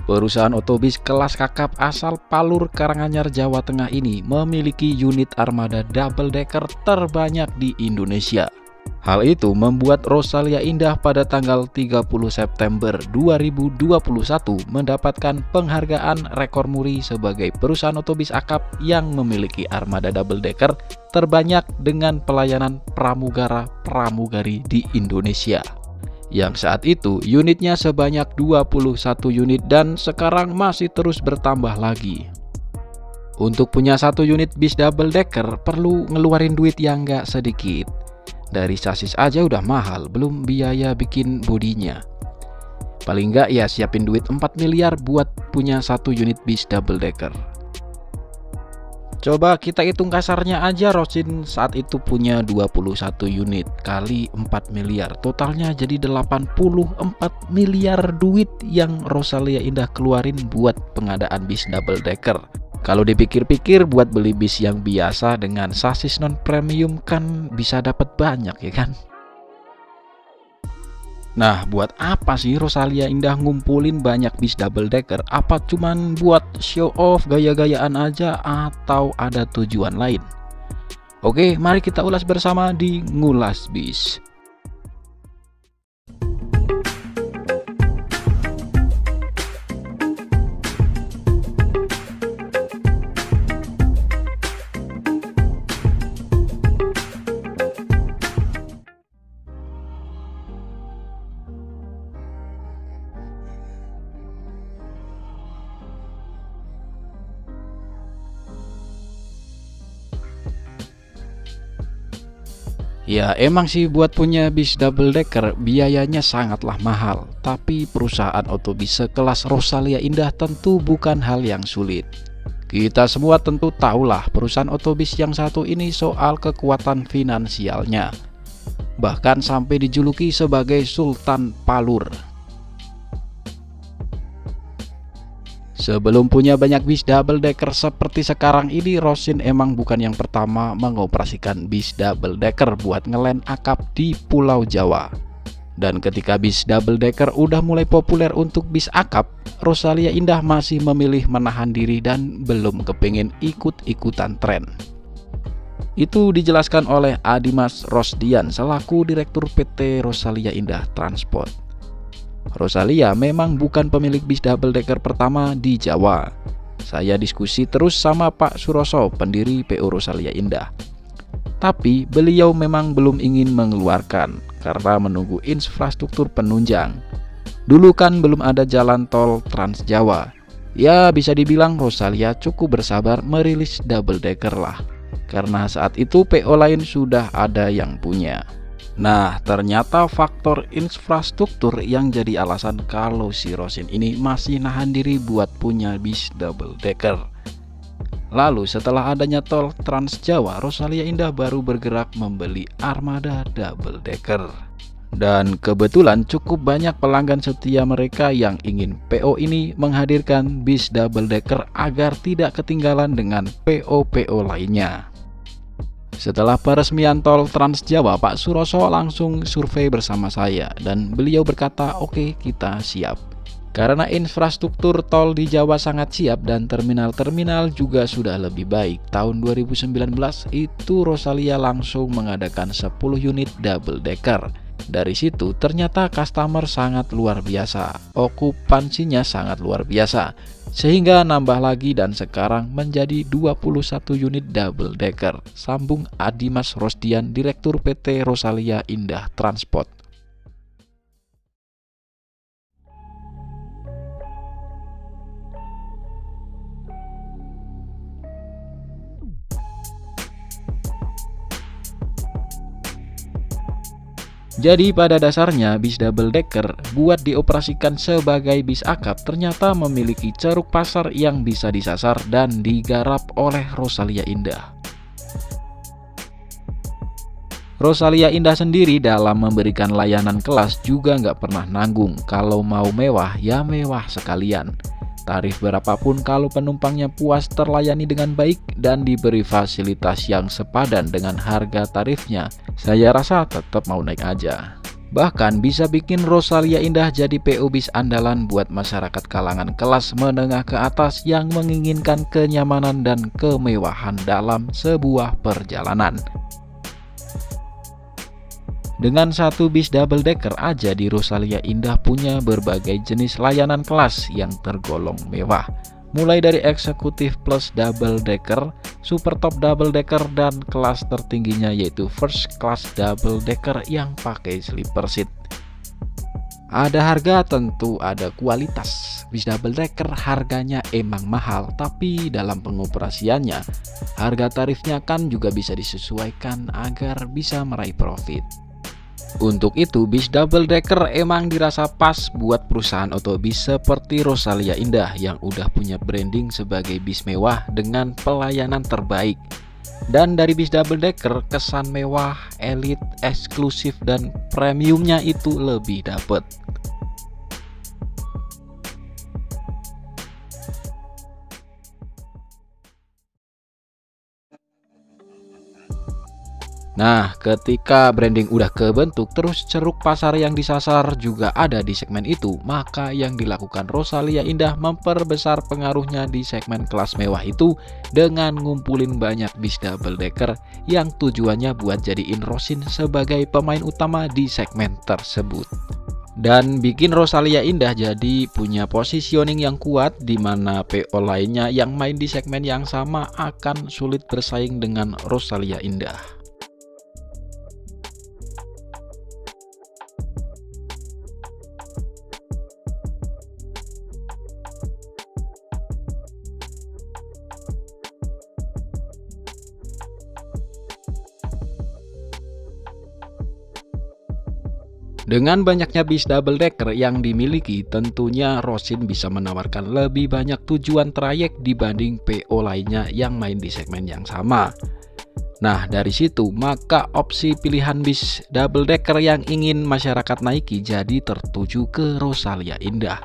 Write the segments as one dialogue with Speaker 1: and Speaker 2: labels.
Speaker 1: Perusahaan otobis kelas kakap asal Palur, Karanganyar, Jawa Tengah ini memiliki unit armada double decker terbanyak di Indonesia. Hal itu membuat Rosalia Indah pada tanggal 30 September 2021 mendapatkan penghargaan rekor muri sebagai perusahaan otobis akap yang memiliki armada double decker terbanyak dengan pelayanan pramugara-pramugari di Indonesia. Yang saat itu unitnya sebanyak 21 unit dan sekarang masih terus bertambah lagi. Untuk punya satu unit bis double decker perlu ngeluarin duit yang gak sedikit. Dari sasis aja udah mahal, belum biaya bikin bodinya. Paling nggak ya siapin duit 4 miliar buat punya satu unit bis double decker. Coba kita hitung kasarnya aja, Rosin saat itu punya 21 unit kali 4 miliar. Totalnya jadi 84 miliar duit yang Rosalia Indah keluarin buat pengadaan bis double decker. Kalau dipikir-pikir buat beli bis yang biasa dengan sasis non premium kan bisa dapat banyak ya kan. Nah, buat apa sih Rosalia Indah ngumpulin banyak bis double decker? Apa cuman buat show off gaya-gayaan aja atau ada tujuan lain? Oke, mari kita ulas bersama di Ngulas Bis. Ya emang sih buat punya bis double decker biayanya sangatlah mahal. Tapi perusahaan otobis sekelas Rosalia Indah tentu bukan hal yang sulit. Kita semua tentu tahulah perusahaan otobis yang satu ini soal kekuatan finansialnya. Bahkan sampai dijuluki sebagai Sultan Palur. Sebelum punya banyak bis double decker seperti sekarang ini, Rosin emang bukan yang pertama mengoperasikan bis double decker buat ngelend akap di Pulau Jawa. Dan ketika bis double decker udah mulai populer untuk bis akap, Rosalia Indah masih memilih menahan diri dan belum kepingin ikut-ikutan tren. Itu dijelaskan oleh Adimas Rosdian selaku Direktur PT Rosalia Indah Transport. Rosalia memang bukan pemilik bis double decker pertama di Jawa. Saya diskusi terus sama Pak Suroso, pendiri PO Rosalia Indah. Tapi beliau memang belum ingin mengeluarkan karena menunggu infrastruktur penunjang. Dulu kan belum ada jalan tol Trans Jawa. Ya bisa dibilang Rosalia cukup bersabar merilis double decker lah. Karena saat itu PO lain sudah ada yang punya. Nah, ternyata faktor infrastruktur yang jadi alasan kalau si Rosin ini masih nahan diri buat punya bis double decker. Lalu setelah adanya tol Trans Jawa, Rosalia Indah baru bergerak membeli armada double decker. Dan kebetulan cukup banyak pelanggan setia mereka yang ingin PO ini menghadirkan bis double decker agar tidak ketinggalan dengan PO-PO lainnya. Setelah peresmian tol Trans Jawa, Pak Suroso langsung survei bersama saya dan beliau berkata, "Oke, kita siap." Karena infrastruktur tol di Jawa sangat siap dan terminal-terminal juga sudah lebih baik. Tahun 2019 itu Rosalia langsung mengadakan 10 unit double decker. Dari situ ternyata customer sangat luar biasa, okupansinya sangat luar biasa, sehingga nambah lagi dan sekarang menjadi 21 unit double decker. Sambung Adimas Rosdian, Direktur PT Rosalia Indah Transport. Jadi pada dasarnya bis double decker buat dioperasikan sebagai bis akap ternyata memiliki ceruk pasar yang bisa disasar dan digarap oleh Rosalia Indah. Rosalia Indah sendiri dalam memberikan layanan kelas juga nggak pernah nanggung. Kalau mau mewah ya mewah sekalian. Tarif berapapun kalau penumpangnya puas terlayani dengan baik dan diberi fasilitas yang sepadan dengan harga tarifnya, saya rasa tetap mau naik aja. Bahkan bisa bikin Rosalia Indah jadi PO bis andalan buat masyarakat kalangan kelas menengah ke atas yang menginginkan kenyamanan dan kemewahan dalam sebuah perjalanan. Dengan satu bis double decker aja di Rosalia Indah punya berbagai jenis layanan kelas yang tergolong mewah. Mulai dari eksekutif plus double decker, super top double decker, dan kelas tertingginya yaitu first class double decker yang pakai sleeper seat. Ada harga, tentu ada kualitas. Bis double decker harganya emang mahal, tapi dalam pengoperasiannya harga tarifnya kan juga bisa disesuaikan agar bisa meraih profit. Untuk itu, bis double decker emang dirasa pas buat perusahaan otobis seperti Rosalia Indah yang udah punya branding sebagai bis mewah dengan pelayanan terbaik. Dan dari bis double decker, kesan mewah, elit, eksklusif, dan premiumnya itu lebih dapet. Nah, ketika branding udah kebentuk, terus ceruk pasar yang disasar juga ada di segmen itu, maka yang dilakukan Rosalia Indah memperbesar pengaruhnya di segmen kelas mewah itu dengan ngumpulin banyak bis double decker yang tujuannya buat jadiin Rosin sebagai pemain utama di segmen tersebut. Dan bikin Rosalia Indah jadi punya positioning yang kuat di mana PO lainnya yang main di segmen yang sama akan sulit bersaing dengan Rosalia Indah. Dengan banyaknya bis double decker yang dimiliki, tentunya Rosin bisa menawarkan lebih banyak tujuan trayek dibanding PO lainnya yang main di segmen yang sama. Nah, dari situ maka opsi pilihan bis double decker yang ingin masyarakat naiki jadi tertuju ke Rosalia Indah.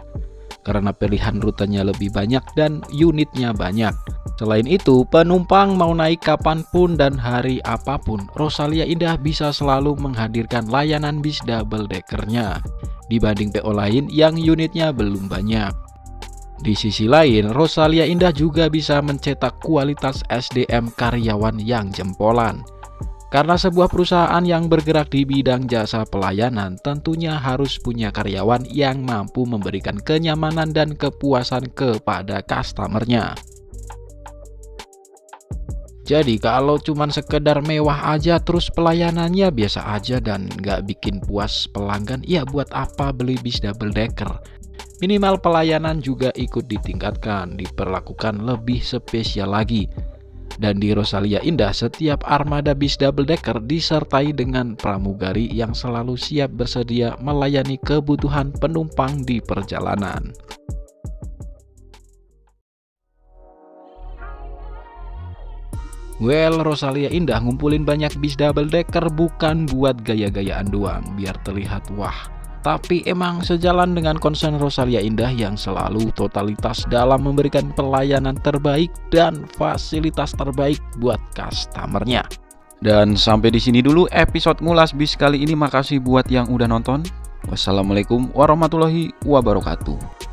Speaker 1: Karena pilihan rutenya lebih banyak dan unitnya banyak. Selain itu, penumpang mau naik kapanpun dan hari apapun, Rosalia Indah bisa selalu menghadirkan layanan bis double deckernya dibanding PO lain yang unitnya belum banyak. Di sisi lain, Rosalia Indah juga bisa mencetak kualitas SDM karyawan yang jempolan. Karena sebuah perusahaan yang bergerak di bidang jasa pelayanan tentunya harus punya karyawan yang mampu memberikan kenyamanan dan kepuasan kepada customernya. Jadi kalau cuman sekedar mewah aja terus pelayanannya biasa aja dan nggak bikin puas pelanggan, ya buat apa beli bis double decker? Minimal pelayanan juga ikut ditingkatkan, diperlakukan lebih spesial lagi. Dan di Rosalia Indah, setiap armada bis double decker disertai dengan pramugari yang selalu siap bersedia melayani kebutuhan penumpang di perjalanan. Well, Rosalia Indah ngumpulin banyak bis double decker bukan buat gaya-gayaan doang, biar terlihat wah. Tapi emang sejalan dengan konsen Rosalia Indah yang selalu totalitas dalam memberikan pelayanan terbaik dan fasilitas terbaik buat customernya. Dan sampai di sini dulu episode ngulas bis kali ini. Makasih buat yang udah nonton. Wassalamualaikum warahmatullahi wabarakatuh.